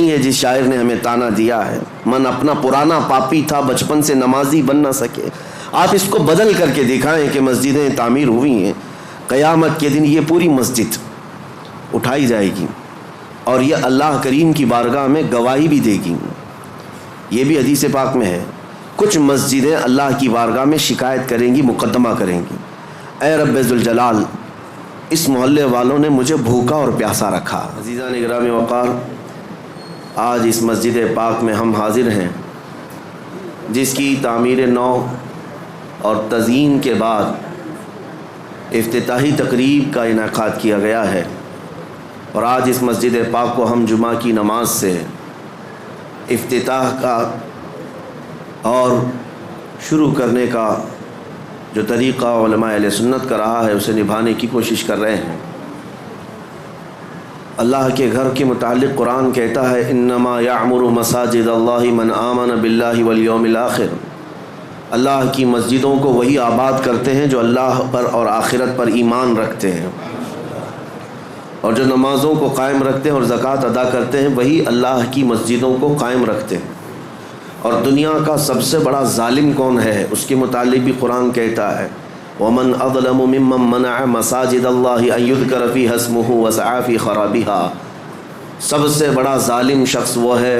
نہیں ہے جس شاعر نے ہمیں تانا دیا ہے، من اپنا پرانا پاپی تھا بچپن سے نمازی بن نہ سکے۔ آپ اس کو بدل کر کے دکھائیں کہ مسجدیں تعمیر ہوئی ہیں، قیامت کے دن یہ پوری مسجد اٹھائی جائے گی اور یہ اللہ کریم کی بارگاہ میں گواہی بھی دے گی۔ یہ بھی حدیث پاک میں ہے، کچھ مسجدیں اللہ کی بارگاہ میں شکایت کریں گی، مقدمہ کریں گی، اے رب ذوالجلال اس محلے والوں نے مجھے بھوکا اور پیاسا رکھا۔ عزیزان گرامی وقار، آج اس مسجد پاک میں ہم حاضر ہیں جس کی تعمیر نو اور تزئین کے بعد افتتاحی تقریب کا انعقاد کیا گیا ہے، اور آج اس مسجد پاک کو ہم جمعہ کی نماز سے افتتاح کا اور شروع کرنے کا جو طریقہ علماء اہل سنت کا رہا ہے اسے نبھانے کی کوشش کر رہے ہیں۔ اللہ کے گھر کے متعلق قرآن کہتا ہے انما یعمر مساجد اللہ من آمن باللہ والیوم الآخر، اللہ کی مسجدوں کو وہی آباد کرتے ہیں جو اللہ پر اور آخرت پر ایمان رکھتے ہیں، اور جو نمازوں کو قائم رکھتے ہیں اور زکوٰۃ ادا کرتے ہیں وہی اللہ کی مسجدوں کو قائم رکھتے ہیں۔ اور دنیا کا سب سے بڑا ظالم کون ہے اس کے متعلق بھی قرآن کہتا ہے وَمَنْ أَظْلَمُ مِمَّنْ مَنَعَ مَسَاجِدَ اللَّهِ أَنْ يُذْكَرَ فِيهَا اسْمُهُ وَسَعَى فِي خَرَابِهَا، سب سے بڑا ظالم شخص وہ ہے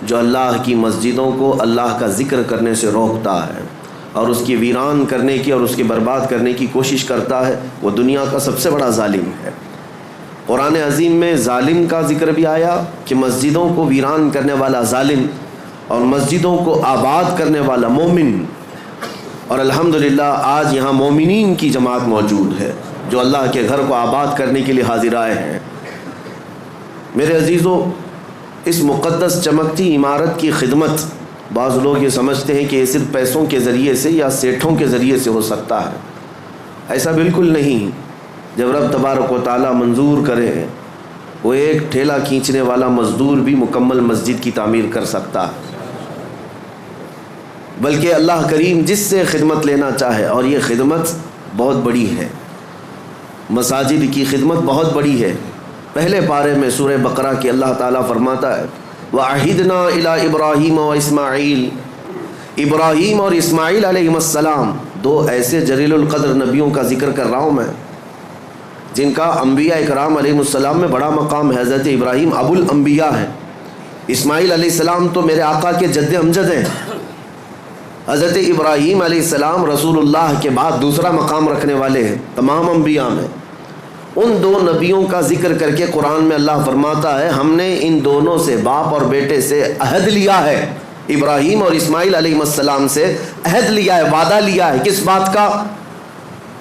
جو اللہ کی مسجدوں کو اللہ کا ذکر کرنے سے روکتا ہے اور اس کی ویران کرنے کی اور اس کی برباد کرنے کی کوشش کرتا ہے، وہ دنیا کا سب سے بڑا ظالم ہے۔ قرآن عظیم میں ظالم کا ذکر بھی آیا کہ مسجدوں کو ویران کرنے والا ظالم اور مسجدوں کو آباد کرنے والا مومن، اور الحمدللہ آج یہاں مومنین کی جماعت موجود ہے جو اللہ کے گھر کو آباد کرنے کے لیے حاضر آئے ہیں۔ میرے عزیزوں، اس مقدس چمکتی عمارت کی خدمت بعض لوگ یہ سمجھتے ہیں کہ یہ صرف پیسوں کے ذریعے سے یا سیٹھوں کے ذریعے سے ہو سکتا ہے، ایسا بالکل نہیں۔ جب رب تبارک و تعالیٰ منظور کرے وہ ایک ٹھیلا کھینچنے والا مزدور بھی مکمل مسجد کی تعمیر کر سکتا ہے، بلکہ اللہ کریم جس سے خدمت لینا چاہے، اور یہ خدمت بہت بڑی ہے، مساجد کی خدمت بہت بڑی ہے۔ پہلے پارے میں سورہ بقرہ کے اللہ تعالیٰ فرماتا ہے وَعَهِدْنَا إِلَىٰ إِبْرَاهِيمَ وَإِسْمَاعِيلَ، ابراہیم اور اسماعیل علیہ السلام دو ایسے جلیل القدر نبیوں کا ذکر کر رہا ہوں میں جن کا انبیاء اکرام علیہ السلام میں بڑا مقام ہے۔ حضرت ابراہیم ابو الانبیاء ہے، اسماعیل علیہ السلام تو میرے آقا کے جد امجد ہیں۔ حضرت ابراہیم علیہ السلام رسول اللہ کے بعد دوسرا مقام رکھنے والے ہیں تمام انبیاء میں۔ ان دو نبیوں کا ذکر کر کے قرآن میں اللہ فرماتا ہے ہم نے ان دونوں سے، باپ اور بیٹے سے عہد لیا ہے، ابراہیم اور اسماعیل علیہ السلام سے عہد لیا ہے، وعدہ لیا ہے، کس بات کا؟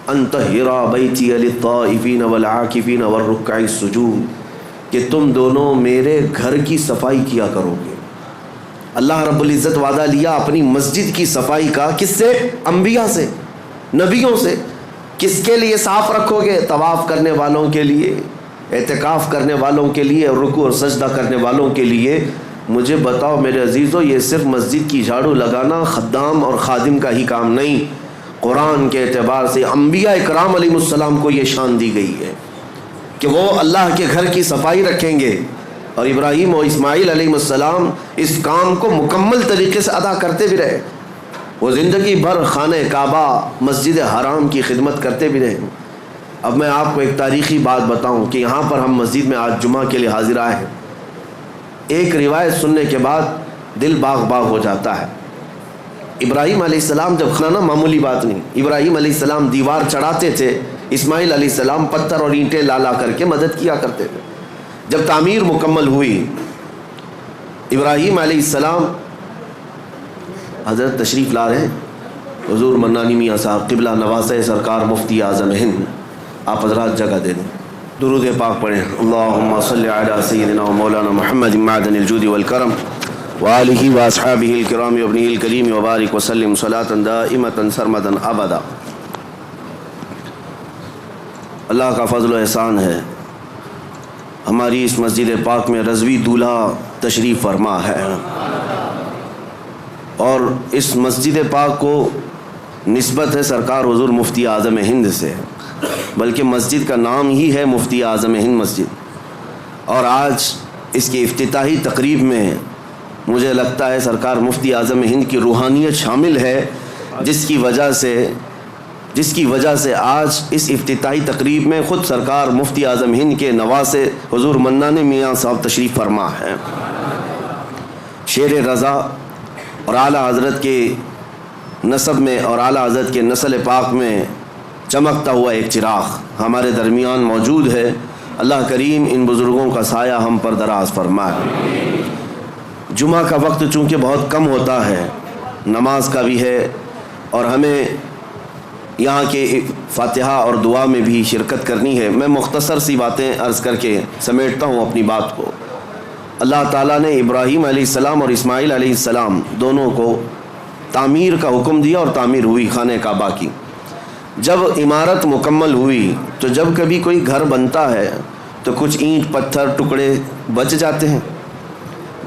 ان طہرا بیتی للطائفین والعاکفین والرکع السجود، کہ تم دونوں میرے گھر کی صفائی کیا کرو گے۔ اللہ رب العزت وعدہ لیا اپنی مسجد کی صفائی کا، کس سے؟ انبیاء سے، نبیوں سے۔ کس کے لیے صاف رکھو گے؟ طواف کرنے والوں کے لیے، اعتکاف کرنے والوں کے لیے، رکوع اور سجدہ کرنے والوں کے لیے۔ مجھے بتاؤ میرے عزیزو، یہ صرف مسجد کی جھاڑو لگانا خدام اور خادم کا ہی کام نہیں، قرآن کے اعتبار سے انبیاء اکرام علیہ السلام کو یہ شان دی گئی ہے کہ وہ اللہ کے گھر کی صفائی رکھیں گے، اور ابراہیم اور اسماعیل علیہ السلام اس کام کو مکمل طریقے سے ادا کرتے بھی رہے، وہ زندگی بھر خانہ کعبہ مسجد حرام کی خدمت کرتے بھی رہے۔ اب میں آپ کو ایک تاریخی بات بتاؤں کہ یہاں پر ہم مسجد میں آج جمعہ کے لیے حاضر آئے ہیں، ایک روایت سننے کے بعد دل باغ باغ ہو جاتا ہے۔ ابراہیم علیہ السلام جب کھانا معمولی بات نہیں، ابراہیم علیہ السلام دیوار چڑھاتے تھے، اسماعیل علیہ السلام پتھر اور اینٹیں لا کر کے مدد کیا کرتے تھے۔ جب تعمیر مکمل ہوئی، ابراہیم علیہ السلام حضرت تشریف لا رہے ہیں، حضور منانی میاں صاحب قبلہ نواز سرکار مفتی اعظم ہند، آپ حضرات جگہ دے دیں، درود پاک پڑھیں۔ اللہم صلی علی سیدنا و مولانا محمد معدن الجود والکرم وآلہ واصحابہ الکرام وابنہ الکریم وبارک وسلم صلاۃ دائمۃ سرمدا ابدا۔ اللہ کا فضل و احسان ہے، ہماری اس مسجد پاک میں رضوی دولہا تشریف فرما ہے، اور اس مسجد پاک کو نسبت ہے سرکار حضور مفتی اعظم ہند سے، بلکہ مسجد کا نام ہی ہے مفتی اعظم ہند مسجد۔ اور آج اس کی افتتاحی تقریب میں مجھے لگتا ہے سرکار مفتی اعظم ہند کی روحانیت شامل ہے، جس کی وجہ سے آج اس افتتاحی تقریب میں خود سرکار مفتی اعظم ہند کے نواسے حضور منان میاں صاحب تشریف فرما ہے۔ شیر رضا اور اعلیٰ حضرت کے نسب میں اور اعلیٰ حضرت کے نسل پاک میں چمکتا ہوا ایک چراغ ہمارے درمیان موجود ہے۔ اللہ کریم ان بزرگوں کا سایہ ہم پر دراز فرمائے۔ جمعہ کا وقت چونکہ بہت کم ہوتا ہے، نماز کا بھی ہے، اور ہمیں یہاں کے فاتحہ اور دعا میں بھی شرکت کرنی ہے۔ میں مختصر سی باتیں عرض کر کے سمیٹتا ہوں اپنی بات کو۔ اللہ تعالیٰ نے ابراہیم علیہ السلام اور اسماعیل علیہ السلام دونوں کو تعمیر کا حکم دیا اور تعمیر ہوئی خانہ کعبہ کی۔ جب عمارت مکمل ہوئی تو جب کبھی کوئی گھر بنتا ہے تو کچھ اینٹ پتھر ٹکڑے بچ جاتے ہیں۔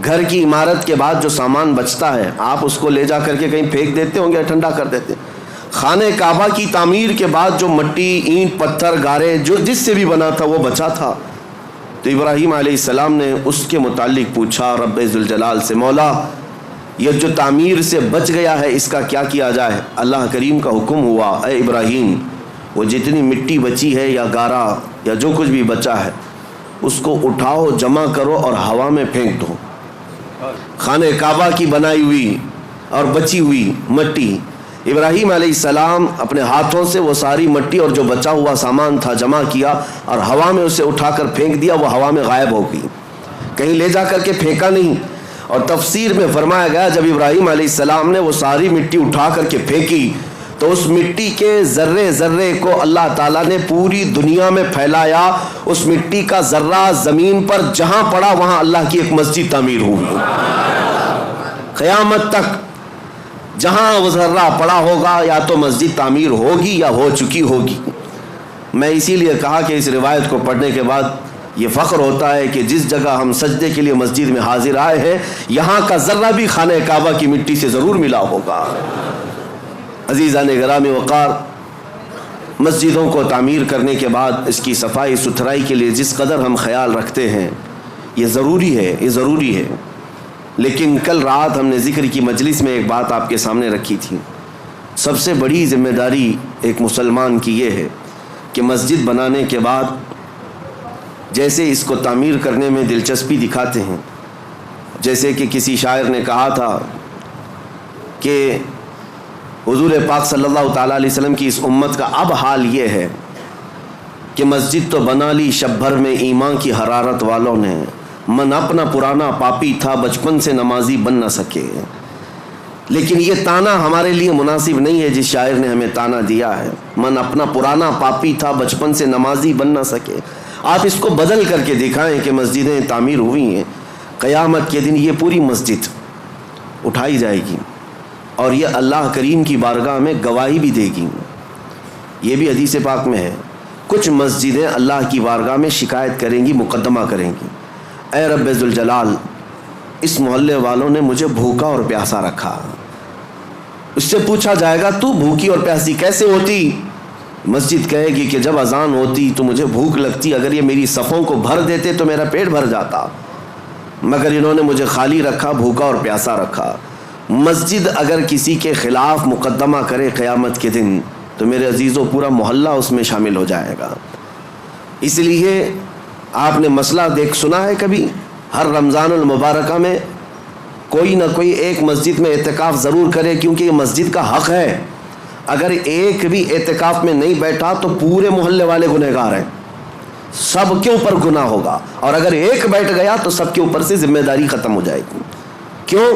گھر کی عمارت کے بعد جو سامان بچتا ہے آپ اس کو لے جا کر کے کہیں پھینک دیتے ہوں گے، ٹھنڈا کر دیتے ہیں۔ خانہ کعبہ کی تعمیر کے بعد جو مٹی، اینٹ، پتھر، گارے جو جس سے بھی بنا تھا وہ بچا تھا، تو ابراہیم علیہ السلام نے اس کے متعلق پوچھا رب ذوالجلال سے، مولا یہ جو تعمیر سے بچ گیا ہے اس کا کیا کیا جائے؟ اللہ کریم کا حکم ہوا، اے ابراہیم وہ جتنی مٹی بچی ہے یا گارا یا جو کچھ بھی بچا ہے اس کو اٹھاؤ، جمع کرو اور ہوا میں پھینک دو۔ خانہ کعبہ کی بنائی ہوئی اور بچی ہوئی مٹی، ابراہیم علیہ السلام اپنے ہاتھوں سے وہ ساری مٹی اور جو بچا ہوا سامان تھا جمع کیا اور ہوا میں اسے اٹھا کر پھینک دیا، وہ ہوا میں غائب ہو گئی، کہیں لے جا کر کے پھینکا نہیں۔ اور تفسیر میں فرمایا گیا جب ابراہیم علیہ السلام نے وہ ساری مٹی اٹھا کر کے پھینکی تو اس مٹی کے ذرے ذرے کو اللہ تعالیٰ نے پوری دنیا میں پھیلایا۔ اس مٹی کا ذرہ زمین پر جہاں پڑا وہاں اللہ کی ایک مسجد تعمیر ہوئی۔ قیامت تک جہاں وہ ذرہ پڑا ہوگا یا تو مسجد تعمیر ہوگی یا ہو چکی ہوگی۔ میں اسی لیے کہا کہ اس روایت کو پڑھنے کے بعد یہ فخر ہوتا ہے کہ جس جگہ ہم سجدے کے لیے مسجد میں حاضر آئے ہیں یہاں کا ذرہ بھی خانہ کعبہ کی مٹی سے ضرور ملا ہوگا۔ عزیزان گرامی وقار، مسجدوں کو تعمیر کرنے کے بعد اس کی صفائی ستھرائی کے لیے جس قدر ہم خیال رکھتے ہیں یہ ضروری ہے، لیکن کل رات ہم نے ذکر کی مجلس میں ایک بات آپ کے سامنے رکھی تھی۔ سب سے بڑی ذمہ داری ایک مسلمان کی یہ ہے کہ مسجد بنانے کے بعد جیسے اس کو تعمیر کرنے میں دلچسپی دکھاتے ہیں، جیسے کہ کسی شاعر نے کہا تھا کہ حضور پاک صلی اللہ تعالیٰ علیہ وسلم کی اس امت کا اب حال یہ ہے کہ مسجد تو بنا لی شب بھر میں ایمان کی حرارت والوں نے، من اپنا پرانا پاپی تھا بچپن سے نمازی بن نہ سکے۔ لیکن یہ تانا ہمارے لیے مناسب نہیں ہے جس شاعر نے ہمیں تانا دیا ہے، من اپنا پرانا پاپی تھا بچپن سے نمازی بن نہ سکے۔ آپ اس کو بدل کر کے دکھائیں کہ مسجدیں تعمیر ہوئی ہیں، قیامت کے دن یہ پوری مسجد اٹھائی جائے گی اور یہ اللہ کریم کی بارگاہ میں گواہی بھی دے گی۔ یہ بھی حدیث پاک میں ہے، کچھ مسجدیں اللہ کی بارگاہ میں شکایت کریں گی، مقدمہ کریں گی، اے رب ذوالجلال اس محلے والوں نے مجھے بھوکا اور پیاسا رکھا۔ اس سے پوچھا جائے گا تو بھوکی اور پیاسی کیسے ہوتی؟ مسجد کہے گی کہ جب اذان ہوتی تو مجھے بھوک لگتی، اگر یہ میری صفوں کو بھر دیتے تو میرا پیٹ بھر جاتا، مگر انہوں نے مجھے خالی رکھا، بھوکا اور پیاسا رکھا۔ مسجد اگر کسی کے خلاف مقدمہ کرے قیامت کے دن تو میرے عزیزوں پورا محلہ اس میں شامل ہو جائے گا۔ اس لیے آپ نے مسئلہ سنا ہے کبھی؟ ہر رمضان المبارکہ میں کوئی نہ کوئی ایک مسجد میں اعتکاف ضرور کرے، کیونکہ یہ مسجد کا حق ہے۔ اگر ایک بھی اعتکاف میں نہیں بیٹھا تو پورے محلے والے گنہگار ہیں، سب کے اوپر گناہ ہوگا، اور اگر ایک بیٹھ گیا تو سب کے اوپر سے ذمہ داری ختم ہو جائے گی۔ کیوں؟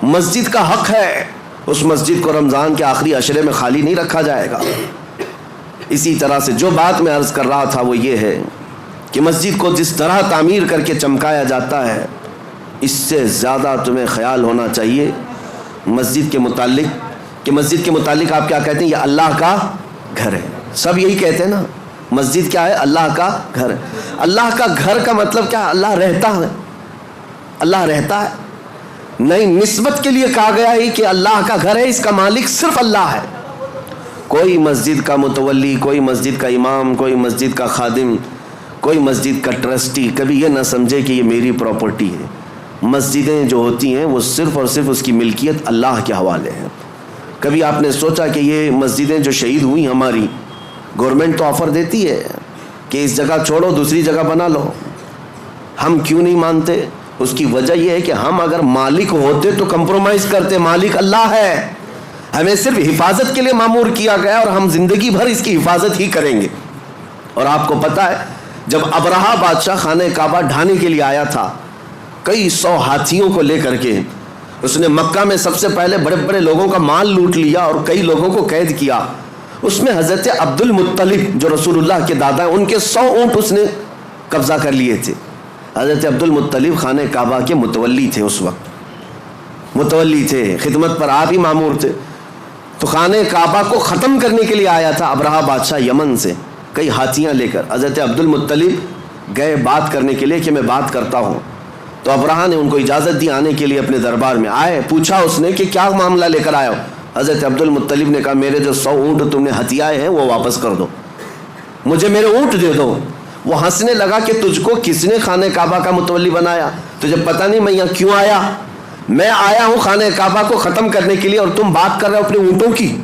مسجد کا حق ہے، اس مسجد کو رمضان کے آخری عشرے میں خالی نہیں رکھا جائے گا۔ اسی طرح سے جو بات میں عرض کر رہا تھا وہ یہ ہے کہ مسجد کو جس طرح تعمیر کر کے چمکایا جاتا ہے اس سے زیادہ تمہیں خیال ہونا چاہیے مسجد کے متعلق، کہ مسجد کے متعلق آپ کیا کہتے ہیں؟ یہ اللہ کا گھر ہے۔ سب یہی کہتے ہیں نا، مسجد کیا ہے؟ اللہ کا گھر ہے۔ اللہ کا گھر کا مطلب کیا ہے؟ اللہ رہتا ہے، اللہ رہتا ہے نہیں، نسبت کے لیے کہا گیا ہے کہ اللہ کا گھر ہے، اس کا مالک صرف اللہ ہے۔ کوئی مسجد کا متولی، کوئی مسجد کا امام، کوئی مسجد کا خادم، کوئی مسجد کا ٹرسٹی کبھی یہ نہ سمجھے کہ یہ میری پراپرٹی ہے. مسجدیں جو ہوتی ہیں وہ صرف اور صرف اس کی ملکیت اللہ کے حوالے ہے. کبھی آپ نے سوچا کہ یہ مسجدیں جو شہید ہوئی ہماری، گورنمنٹ تو آفر دیتی ہے کہ اس جگہ چھوڑو دوسری جگہ بنا لو، ہم کیوں نہیں مانتے؟ اس کی وجہ یہ ہے کہ ہم اگر مالک ہوتے تو کمپرومائز کرتے. مالک اللہ ہے، ہمیں صرف حفاظت کے لیے مامور کیا گیا اور ہم زندگی بھر اس کی حفاظت ہی کریں گے. اور آپ کو پتہ ہے جب ابرہا بادشاہ خانہ کعبہ ڈھانے کے لیے آیا تھا کئی 100 ہاتھیوں کو لے کر کے، اس نے مکہ میں سب سے پہلے بڑے بڑے لوگوں کا مال لوٹ لیا اور کئی لوگوں کو قید کیا. اس میں حضرت عبد المطلب جو رسول اللہ کے دادا ہیں ان کے 100 اونٹ اس نے قبضہ کر لیے تھے. حضرت عبد المطلب خانہ کعبہ کے متولی تھے، اس وقت متولی تھے، خدمت پر آپ ہی مامور تھے. تو خانہ کعبہ کو ختم کرنے کے لیے آیا تھا ابرہا بادشاہ یمن سے کئی ہاتھیاں لے کر. حضرت عبد المطلب گئے بات کرنے کے لیے کہ میں بات کرتا ہوں. تو ابرہا نے ان کو اجازت دی آنے کے لیے اپنے دربار میں. آئے، پوچھا اس نے کہ کیا معاملہ لے کر آئے ہو؟ حضرت عبد المطلب نے کہا میرے جو 100 اونٹ تم نے ہتھیائے ہیں وہ واپس کر دو، مجھے میرے اونٹ دے دو. وہ ہنسنے لگا کہ تجھ کو کس نے خانہ کعبہ کا متولی بنایا؟ تجھے پتہ نہیں میں یہاں کیوں آیا؟ میں آیا ہوں خانہ کعبہ کو ختم کرنے کے لیے اور تم بات کر رہے ہو اپنے اونٹوں کی.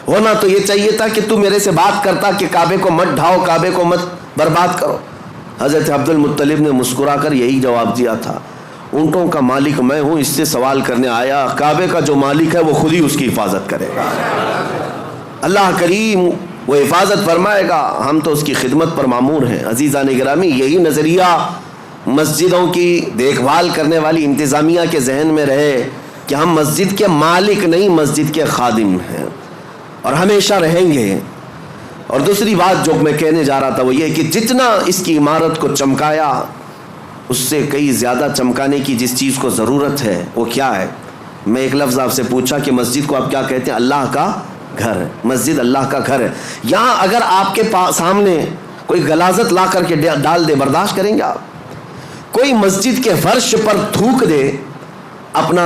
ہونا تو یہ چاہیے تھا کہ تم میرے سے بات کرتا کہ کعبے کو مت ڈھاؤ، کعبے کو مت برباد کرو. حضرت عبد المطلب نے مسکرا کر یہی جواب دیا تھا، اونٹوں کا مالک میں ہوں، اس سے سوال کرنے آیا. کعبے کا جو مالک ہے وہ خود ہی اس کی حفاظت کرے گا. اللہ کریم وہ حفاظت فرمائے گا، ہم تو اس کی خدمت پر مامور ہیں. عزیزان گرامی، یہی نظریہ مسجدوں کی دیکھ بھال کرنے والی انتظامیہ کے ذہن میں رہے کہ ہم مسجد کے مالک نہیں، مسجد کے خادم ہیں اور ہمیشہ رہیں گے. اور دوسری بات جو میں کہنے جا رہا تھا وہ یہ کہ جتنا اس کی عمارت کو چمکایا اس سے کئی زیادہ چمکانے کی جس چیز کو ضرورت ہے وہ کیا ہے؟ میں ایک لفظ آپ سے پوچھا کہ مسجد کو آپ کیا کہتے ہیں؟ اللہ کا گھر ہے. مسجد اللہ کا گھر ہے. یہاں اگر آپ کے سامنے کوئی غلاظت لا کر کے ڈال دے برداشت کریں گے آپ؟ کوئی مسجد کے فرش پر تھوک دے، اپنا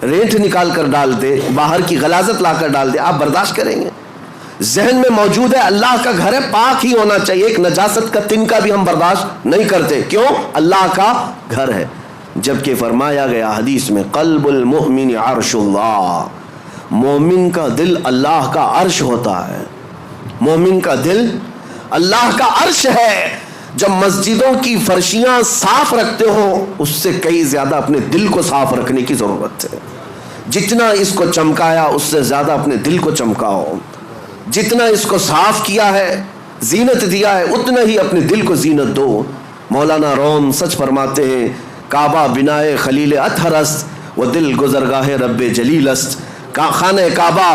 رینٹ نکال کر ڈال دے، باہر کی غلاظت لا کر ڈال دے، آپ برداشت کریں گے؟ ذہن میں موجود ہے اللہ کا گھر ہے، پاک ہی ہونا چاہیے. ایک نجاست کا تنکا بھی ہم برداشت نہیں کرتے. کیوں؟ اللہ کا گھر ہے. جبکہ فرمایا گیا حدیث میں قلب المؤمن عرش اللہ، مومن کا دل اللہ کا عرش ہوتا ہے. مومن کا دل اللہ کا عرش ہے. جب مسجدوں کی فرشیاں صاف رکھتے ہو اس سے کئی زیادہ اپنے دل کو صاف رکھنے کی ضرورت ہے. جتنا اس کو چمکایا اس سے زیادہ اپنے دل کو چمکاؤ. جتنا اس کو صاف کیا ہے، زینت دیا ہے، اتنا ہی اپنے دل کو زینت دو. مولانا روم سچ فرماتے ہیں، کعبہ بنائے خلیل اطہر است و دل گزرگاہ رب جلیل است. خانہ کعبہ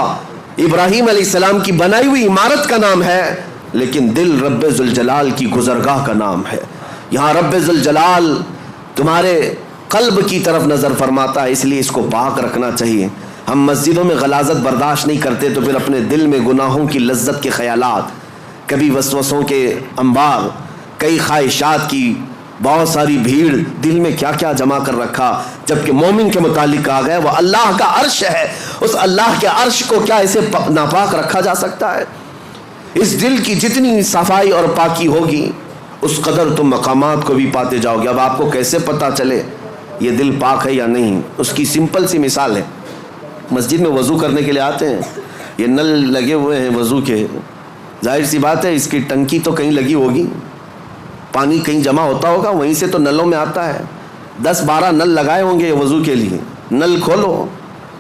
ابراہیم علیہ السلام کی بنائی ہوئی عمارت کا نام ہے، لیکن دل رب ذوالجلال کی گزرگاہ کا نام ہے. یہاں رب ذوالجلال تمہارے قلب کی طرف نظر فرماتا ہے، اس لیے اس کو پاک رکھنا چاہیے. ہم مسجدوں میں غلاظت برداشت نہیں کرتے تو پھر اپنے دل میں گناہوں کی لذت کے خیالات، کبھی وسوسوں کے انبار، کئی خواہشات کی بہت ساری بھیڑ دل میں کیا کیا جمع کر رکھا. جبکہ مومن کے متعلق کہا گیا وہ اللہ کا عرش ہے. اس اللہ کے عرش کو کیا اسے ناپاک رکھا جا سکتا ہے؟ اس دل کی جتنی صفائی اور پاکی ہوگی اس قدر تم مقامات کو بھی پاتے جاؤ گے. اب آپ کو کیسے پتہ چلے یہ دل پاک ہے یا نہیں؟ اس کی سمپل سی مثال ہے. مسجد میں وضو کرنے کے لیے آتے ہیں، یہ نل لگے ہوئے ہیں وضو کے، ظاہر سی بات ہے اس کی ٹنکی تو کہیں لگی ہوگی، پانی کہیں جمع ہوتا ہوگا، وہیں سے تو نلوں میں آتا ہے. 10-12 نل لگائے ہوں گے وضو کے لیے. نل کھولو،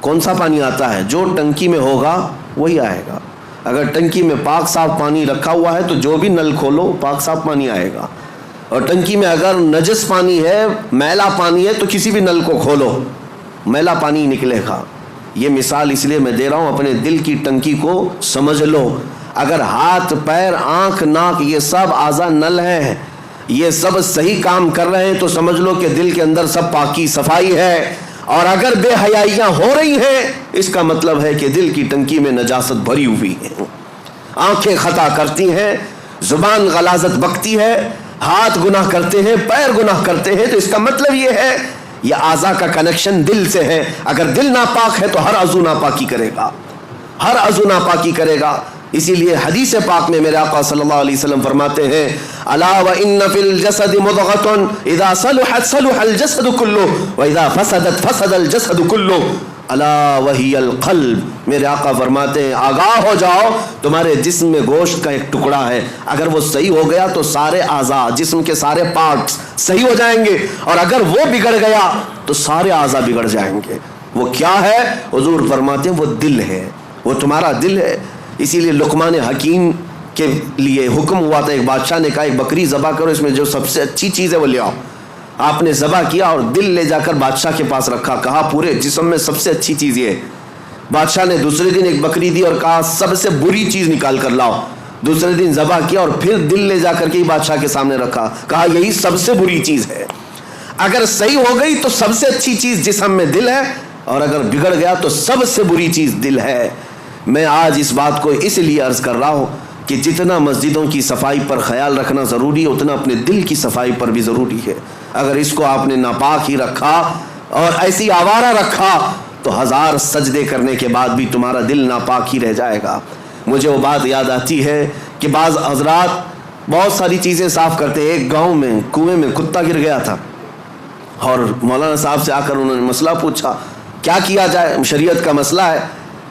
کون سا پانی آتا ہے؟ جو ٹنکی میں ہوگا وہی آئے گا. اگر ٹنکی میں پاک صاف پانی رکھا ہوا ہے تو جو بھی نل کھولو پاک صاف پانی آئے گا. اور ٹنکی میں اگر نجس پانی ہے، میلا پانی ہے، تو کسی بھی نل کو کھولو میلا پانی نکلے گا. یہ مثال اس لیے میں دے رہا ہوں، اپنے دل کی ٹنکی کو سمجھ لو. اگر ہاتھ، پیر، آنکھ، ناک یہ سب اعضاء نل ہیں، یہ سب صحیح کام کر رہے ہیں تو سمجھ لو کہ دل کے اندر سب پاکی صفائی ہے. اور اگر بے حیائیاں ہو رہی ہیں اس کا مطلب ہے کہ دل کی ٹنکی میں نجاست بھری ہوئی ہے. آنکھیں خطا کرتی ہیں، زبان غلاظت بکتی ہے، ہاتھ گناہ کرتے ہیں، پیر گناہ کرتے ہیں، تو اس کا مطلب یہ ہے یہ اعضاء کا کنیکشن دل سے ہے. اگر دل ناپاک ہے تو ہر عضو ناپاکی کرے گا، ہر عضو ناپاکی کرے گا. اسی لیے حدیث پاک میں میرے آقا صلی اللہ علیہ وسلم فرماتے ہیں الا وان فی الجسد مضغۃ اذا صلحت صلح الجسد كله واذا فسدت فسد الجسد كله الا وهي القلب. میرے آقا فرماتے ہیں آگاہ ہو جاؤ، تمہارے جسم میں گوشت کا ایک ٹکڑا ہے، اگر وہ صحیح ہو گیا تو سارے اعضاء، جسم کے سارے پارٹس صحیح ہو جائیں گے، اور اگر وہ بگڑ گیا تو سارے اعضاء بگڑ جائیں گے. وہ کیا ہے؟ حضور فرماتے ہیں وہ دل ہے، وہ تمہارا دل ہے. اسی لیے لقمان حکیم کے لیے حکم ہوا تھا، ایک بادشاہ نے کہا ایک بکری ذبح کرو، اس میں جو سب سے اچھی چیز ہے وہ لے آؤ. آپ نے ذبح کیا اور دل لے جا کر بادشاہ کے پاس رکھا، کہا پورے جسم میں سب سے اچھی چیز یہ ہے. بادشاہ نے دوسرے دن ایک بکری دی اور کہا سب سے بری چیز نکال کر لاؤ. دوسرے دن ذبح کیا اور پھر دل لے جا کر کے بادشاہ کے سامنے رکھا، کہا یہی سب سے بری چیز ہے. اگر صحیح ہو گئی تو سب سے اچھی چیز جسم میں دل ہے، اور اگر بگڑ گیا تو سب سے بری چیز دل ہے. میں آج اس بات کو اس لیے عرض کر رہا ہوں کہ جتنا مسجدوں کی صفائی پر خیال رکھنا ضروری ہے، اتنا اپنے دل کی صفائی پر بھی ضروری ہے. اگر اس کو آپ نے ناپاک ہی رکھا اور ایسی آوارہ رکھا تو 1000 سجدے کرنے کے بعد بھی تمہارا دل ناپاک ہی رہ جائے گا. مجھے وہ بات یاد آتی ہے کہ بعض حضرات بہت ساری چیزیں صاف کرتے. ایک گاؤں میں کنویں میں کتا گر گیا تھا اور مولانا صاحب سے آ کر انہوں نے مسئلہ پوچھا کیا کیا جائے. شریعت کا مسئلہ ہے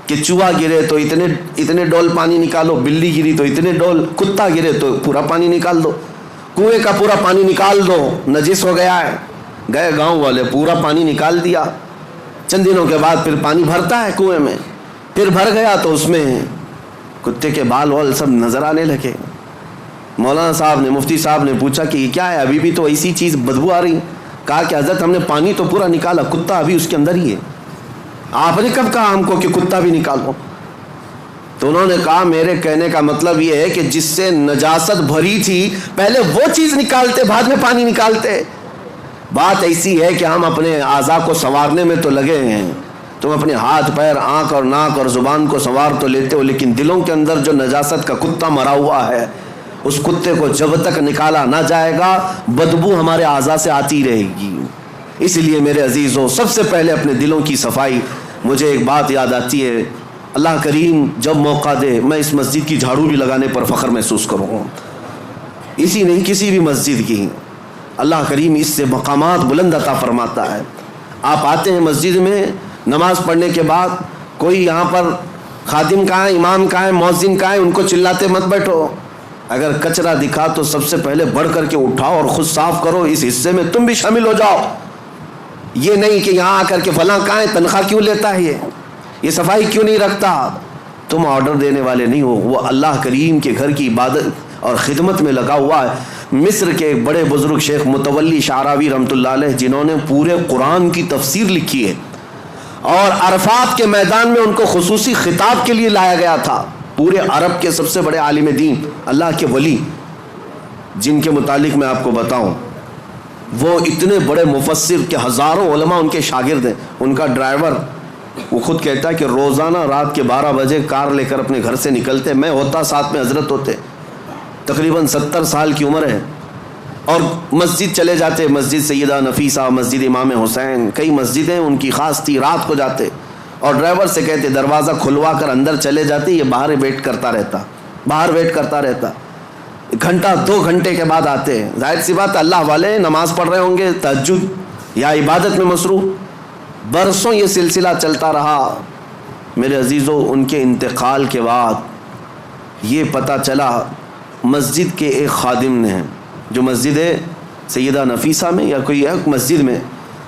کہ چوہا گرے تو اتنے ڈول پانی نکالو، بلی گری تو اتنے ڈول، کتا گرے تو پورا پانی نکال دو. کنویں کا پورا پانی نکال دو، نجس ہو گیا ہے. گئے گاؤں والے، پورا پانی نکال دیا. چند دنوں کے بعد پھر پانی بھرتا ہے کنویں میں، پھر بھر گیا تو اس میں کتے کے بال وال سب نظر آنے لگے. مولانا صاحب نے، مفتی صاحب نے پوچھا کہ یہ کیا ہے، ابھی بھی تو ایسی چیز بدبو آ رہی. کہا کہ حضرت ہم نے پانی تو پورا نکالا، کتا ابھی اس کے اندر ہی ہے. آپ نے کب کہا ہم کو کہ کتا بھی نکالو؟ تو انہوں نے کہا میرے کہنے کا مطلب یہ ہے کہ جس سے نجاست بھری تھی پہلے وہ چیز نکالتے، بعد میں پانی نکالتے. بات ایسی ہے کہ ہم اپنے اعضاء کو سنوارنے میں تو لگے ہیں. تم اپنے ہاتھ پیر، آنکھ اور ناک اور زبان کو سنوار تو لیتے ہو، لیکن دلوں کے اندر جو نجاست کا کتا مرا ہوا ہے، اس کتے کو جب تک نکالا نہ جائے گا بدبو ہمارے اعضاء سے آتی رہے گی. اس لیے میرے عزیزوں، سب سے پہلے اپنے دلوں کی صفائی. مجھے ایک بات یاد آتی ہے، اللہ کریم جب موقع دے میں اس مسجد کی جھاڑو بھی لگانے پر فخر محسوس کروں. اسی نہیں، کسی بھی مسجد کی. اللہ کریم اس سے مقامات بلند عطا فرماتا ہے. آپ آتے ہیں مسجد میں نماز پڑھنے کے بعد، کوئی یہاں پر خادم کہاں ہے، امام کہاں ہے، مؤذن کہاں ہے، ان کو چلاتے مت بیٹھو. اگر کچرا دکھا تو سب سے پہلے بڑھ کر کے اٹھاؤ اور خود صاف کرو. اس حصے میں تم بھی شامل ہو جاؤ. یہ نہیں کہ یہاں آ کر کے فلاں کہاں ہے، تنخواہ کیوں لیتا ہے، یہ صفائی کیوں نہیں رکھتا. تم آرڈر دینے والے نہیں ہو، وہ اللہ کریم کے گھر کی عبادت اور خدمت میں لگا ہوا ہے. مصر کے ایک بڑے بزرگ شیخ متولی شعراوی رحمۃ اللہ علیہ، جنہوں نے پورے قرآن کی تفسیر لکھی ہے اور عرفات کے میدان میں ان کو خصوصی خطاب کے لیے لایا گیا تھا. پورے عرب کے سب سے بڑے عالم دین، اللہ کے ولی، جن کے متعلق میں آپ کو بتاؤں، وہ اتنے بڑے مفسر کہ ہزاروں علماء ان کے شاگرد ہیں. ان کا ڈرائیور وہ خود کہتا ہے کہ روزانہ رات کے 12 بجے کار لے کر اپنے گھر سے نکلتے، میں ہوتا ساتھ میں حضرت ہوتے، تقریباً 70 سال کی عمر ہے، اور مسجد چلے جاتے. مسجد سیدہ نفیسہ، مسجد امام حسین، کئی مسجدیں ان کی خاص تھی. رات کو جاتے اور ڈرائیور سے کہتے دروازہ کھلوا کر اندر چلے جاتے، یہ باہر ویٹ کرتا رہتا. گھنٹہ 2 گھنٹے کے بعد آتے. ظاہر سی بات اللہ والے نماز پڑھ رہے ہوں گے، تہجد یا عبادت میں مصروف. برسوں یہ سلسلہ چلتا رہا. میرے عزیزوں، ان کے انتقال کے بعد یہ پتہ چلا مسجد کے ایک خادم نے، جو مسجد ہے سیدہ نفیسہ میں یا کوئی ایک مسجد میں،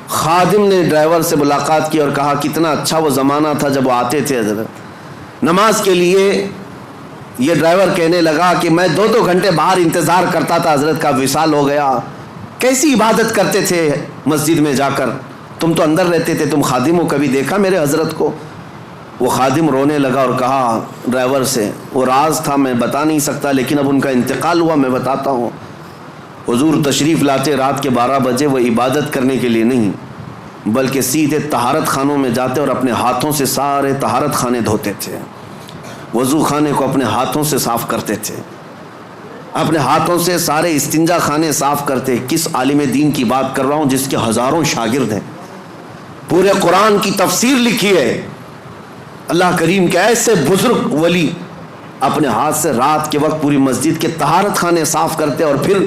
خادم نے ڈرائیور سے ملاقات کی اور کہا کتنا اچھا وہ زمانہ تھا جب وہ آتے تھے حضرت نماز کے لیے. یہ ڈرائیور کہنے لگا کہ میں 2 گھنٹے باہر انتظار کرتا تھا، حضرت کا وصال ہو گیا. کیسی عبادت کرتے تھے مسجد میں جا کر، تم تو اندر رہتے تھے، تم خادم ہو، کبھی دیکھا میرے حضرت کو؟ وہ خادم رونے لگا اور کہا ڈرائیور سے، وہ راز تھا میں بتا نہیں سکتا، لیکن اب ان کا انتقال ہوا، میں بتاتا ہوں. حضور تشریف لاتے رات کے 12 بجے، وہ عبادت کرنے کے لیے نہیں بلکہ سیدھے طہارت خانوں میں جاتے اور اپنے ہاتھوں سے سارے طہارت خانے دھوتے تھے. وضو خانے کو اپنے ہاتھوں سے صاف کرتے تھے، اپنے ہاتھوں سے سارے استنجا خانے صاف کرتے. کس عالم دین کی بات کر رہا ہوں جس کے ہزاروں شاگرد ہیں، پورے قرآن کی تفسیر لکھی ہے. اللہ کریم کے ایسے بزرگ ولی اپنے ہاتھ سے رات کے وقت پوری مسجد کے طہارت خانے صاف کرتے، اور پھر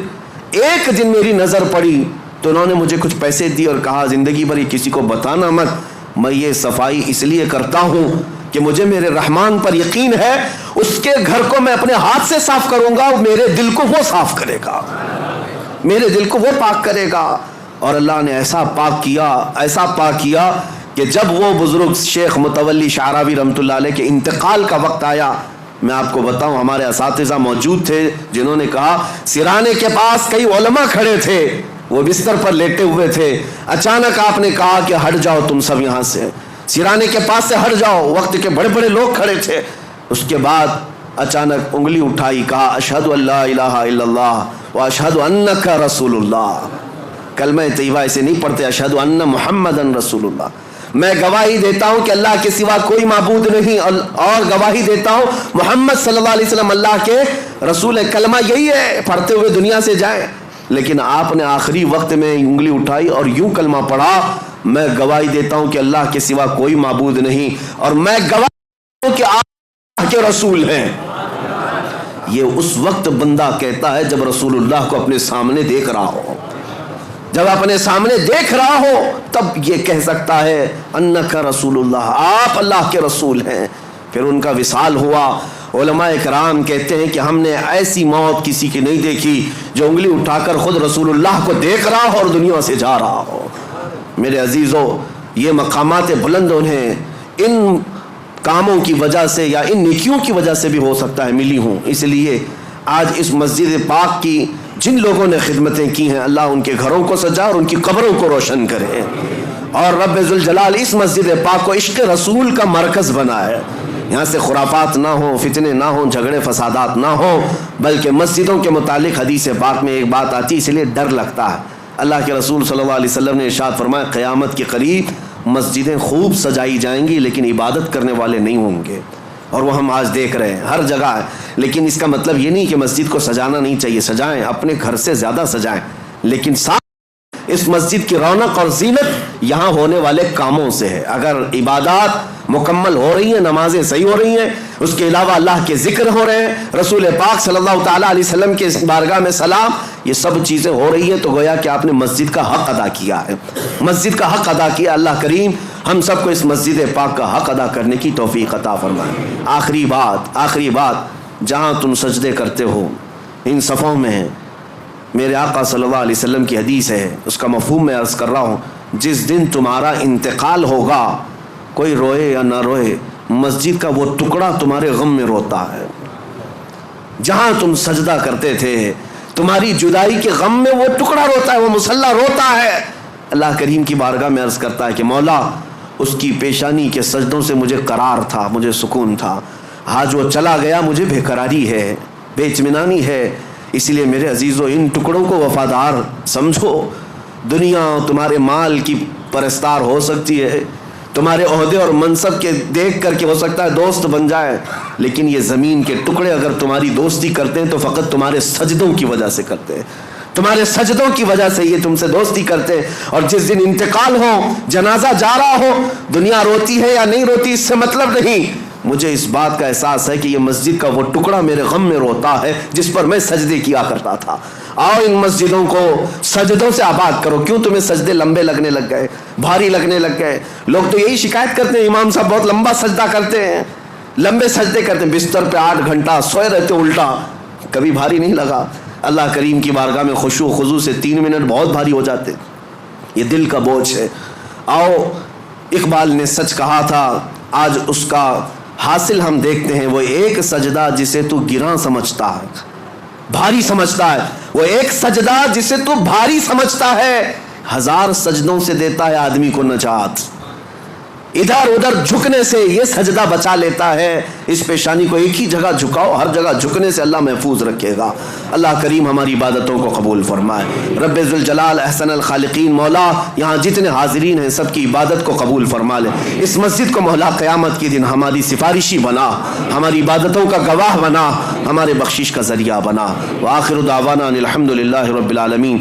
ایک دن میری نظر پڑی تو انہوں نے مجھے کچھ پیسے دی اور کہا زندگی بھر یہ کسی کو بتانا مت، میں یہ صفائی اس لیے کرتا ہوں کہ مجھے میرے رحمان پر یقین ہے، اس کے گھر کو میں اپنے ہاتھ سے صاف کروں گا، میرے دل کو وہ صاف کرے گا، میرے دل کو وہ پاک کرے گا۔ اور اللہ نے ایسا پاک کیا کہ جب وہ بزرگ شیخ متولی شعراوی رحمۃ اللہ علیہ کے انتقال کا وقت آیا، میں آپ کو بتاؤں ہمارے اساتذہ موجود تھے جنہوں نے کہا سرانے کے پاس کئی علماء کھڑے تھے، وہ بستر پر لیٹے ہوئے تھے، اچانک آپ نے کہا کہ ہٹ جاؤ تم سب یہاں سے، سرانے کے پاس سے ہٹ جاؤ، وقت کے بڑے بڑے لوگ کھڑے تھے۔ اس کے بعد اچانک انگلی اٹھائی، کہا اشہد ان لا الہ الا اللہ واشہد انک رسول اللہ۔ کلمہ طیبہ اسے نہیں پڑھتے، اشہد ان محمدن رسول اللہ، میں گواہی دیتا ہوں کہ اللہ کے سوا کوئی معبود نہیں، اور گواہی دیتا ہوں محمد صلی اللہ علیہ وسلم اللہ کے رسول ہے۔ کلمہ یہی ہے، پڑھتے ہوئے دنیا سے جائیں۔ لیکن آپ نے آخری وقت میں انگلی اٹھائی اور یوں کلمہ پڑھا، میں گواہی دیتا ہوں کہ اللہ کے سوا کوئی معبود نہیں، اور میں گواہی دیتا ہوں کہ آپ اللہ کے رسول ہیں۔ یہ اس وقت بندہ کہتا ہے جب رسول اللہ کو اپنے سامنے دیکھ رہا ہو، جب اپنے سامنے دیکھ رہا ہو تب یہ کہہ سکتا ہے انک رسول اللہ، آپ اللہ کے رسول ہیں۔ پھر ان کا وصال ہوا۔ علماء کرام کہتے ہیں کہ ہم نے ایسی موت کسی کی نہیں دیکھی جو انگلی اٹھا کر خود رسول اللہ کو دیکھ رہا ہو اور دنیا سے جا رہا ہو۔ میرے عزیزو، یہ مقامات بلند انہیں ان کاموں کی وجہ سے یا ان نیکیوں کی وجہ سے بھی ہو سکتا ہے ملی ہوں۔ اس لیے آج اس مسجد پاک کی جن لوگوں نے خدمتیں کی ہیں، اللہ ان کے گھروں کو سجا اور ان کی قبروں کو روشن کرے، اور رب ذوالجلال اس مسجد پاک کو عشق رسول کا مرکز بنائے۔ یہاں سے خرافات نہ ہوں، فتنے نہ ہوں، جھگڑے فسادات نہ ہوں، بلکہ مسجدوں کے متعلق حدیث پاک میں ایک بات آتی ہے، اس لیے ڈر لگتا ہے۔ اللہ کے رسول صلی اللہ علیہ وسلم نے ارشاد فرمایا قیامت کے قریب مسجدیں خوب سجائی جائیں گی لیکن عبادت کرنے والے نہیں ہوں گے، اور وہ ہم آج دیکھ رہے ہیں ہر جگہ ہے۔ لیکن اس کا مطلب یہ نہیں کہ مسجد کو سجانا نہیں چاہیے، سجائیں، اپنے گھر سے زیادہ سجائیں، لیکن ساتھ اس مسجد کی رونق اور زینت یہاں ہونے والے کاموں سے ہے۔ اگر عبادات مکمل ہو رہی ہیں، نمازیں صحیح ہو رہی ہیں، اس کے علاوہ اللہ کے ذکر ہو رہے ہیں، رسول پاک صلی اللہ تعالیٰ علیہ وسلم کے بارگاہ میں سلام، یہ سب چیزیں ہو رہی ہیں، تو گویا کہ آپ نے مسجد کا حق ادا کیا ہے، مسجد کا حق ادا کیا۔ اللہ کریم ہم سب کو اس مسجد پاک کا حق ادا کرنے کی توفیق عطا فرمائے۔ آخری بات جہاں تم سجدے کرتے ہو ان صفوں میں ہے، میرے آقا صلی اللہ علیہ وسلم کی حدیث ہے، اس کا مفہوم میں عرض کر رہا ہوں، جس دن تمہارا انتقال ہوگا، کوئی روئے یا نہ روئے، مسجد کا وہ ٹکڑا تمہارے غم میں روتا ہے۔ جہاں تم سجدہ کرتے تھے تمہاری جدائی کے غم میں وہ ٹکڑا روتا ہے، وہ مصلی روتا ہے۔ اللہ کریم کی بارگاہ میں عرض کرتا ہے کہ مولا اس کی پیشانی کے سجدوں سے مجھے قرار تھا، مجھے سکون تھا، آج وہ چلا گیا، مجھے بے قراری ہے، بے اطمینانی ہے۔ اس لیے میرے عزیزو ان ٹکڑوں کو وفادار سمجھو۔ دنیا تمہارے مال کی پرستار ہو سکتی ہے، تمہارے عہدے اور منصب کے دیکھ کر کے ہو سکتا ہے دوست بن جائے، لیکن یہ زمین کے ٹکڑے اگر تمہاری دوستی کرتے ہیں تو فقط تمہارے سجدوں کی وجہ سے کرتے ہیں، تمہارے سجدوں کی وجہ سے یہ تم سے دوستی کرتے ہیں۔ اور جس دن انتقال ہو، جنازہ جا رہا ہو، دنیا روتی ہے یا نہیں روتی اس سے مطلب نہیں، مجھے اس بات کا احساس ہے کہ یہ مسجد کا وہ ٹکڑا میرے غم میں روتا ہے جس پر میں سجدے کیا کرتا تھا۔ آؤ ان مسجدوں کو سجدوں سے آباد کرو۔ کیوں تمہیں سجدے لمبے لگنے لگ گئے، بھاری لگنے لگ گئے؟ لوگ تو یہی شکایت کرتے ہیں امام صاحب بہت لمبا سجدہ کرتے ہیں، لمبے سجدے کرتے ہیں، بستر پہ 8 گھنٹہ سوئے رہتے الٹا، کبھی بھاری نہیں لگا؟ اللہ کریم کی بارگاہ میں خشوع و خضوع سے 3 منٹ بہت بھاری ہو جاتے، یہ دل کا بوجھ ہے۔ آؤ، اقبال نے سچ کہا تھا، آج اس کا حاصل ہم دیکھتے ہیں، وہ ایک سجدہ جسے تو گراں سمجھتا ہے، بھاری سمجھتا ہے، وہ ایک سجدہ جسے تو بھاری سمجھتا ہے، 1000 سجدوں سے دیتا ہے آدمی کو نجات۔ ادھر ادھر جھکنے سے یہ سجدہ بچا لیتا ہے، اس پیشانی کو ایک ہی جگہ جھکاؤ، ہر جگہ جھکنے سے اللہ محفوظ رکھے گا۔ اللہ کریم ہماری عبادتوں کو قبول فرمائے۔ رب ذوالجلال احسن الخالقین مولا یہاں جتنے حاضرین ہیں سب کی عبادت کو قبول فرما لے۔ اس مسجد کو مولا قیامت کے دن ہماری سفارشی بنا، ہماری عبادتوں کا گواہ بنا، ہمارے بخشش کا ذریعہ بنا۔ وآخر دعوانا ان الحمد للہ رب العالمین۔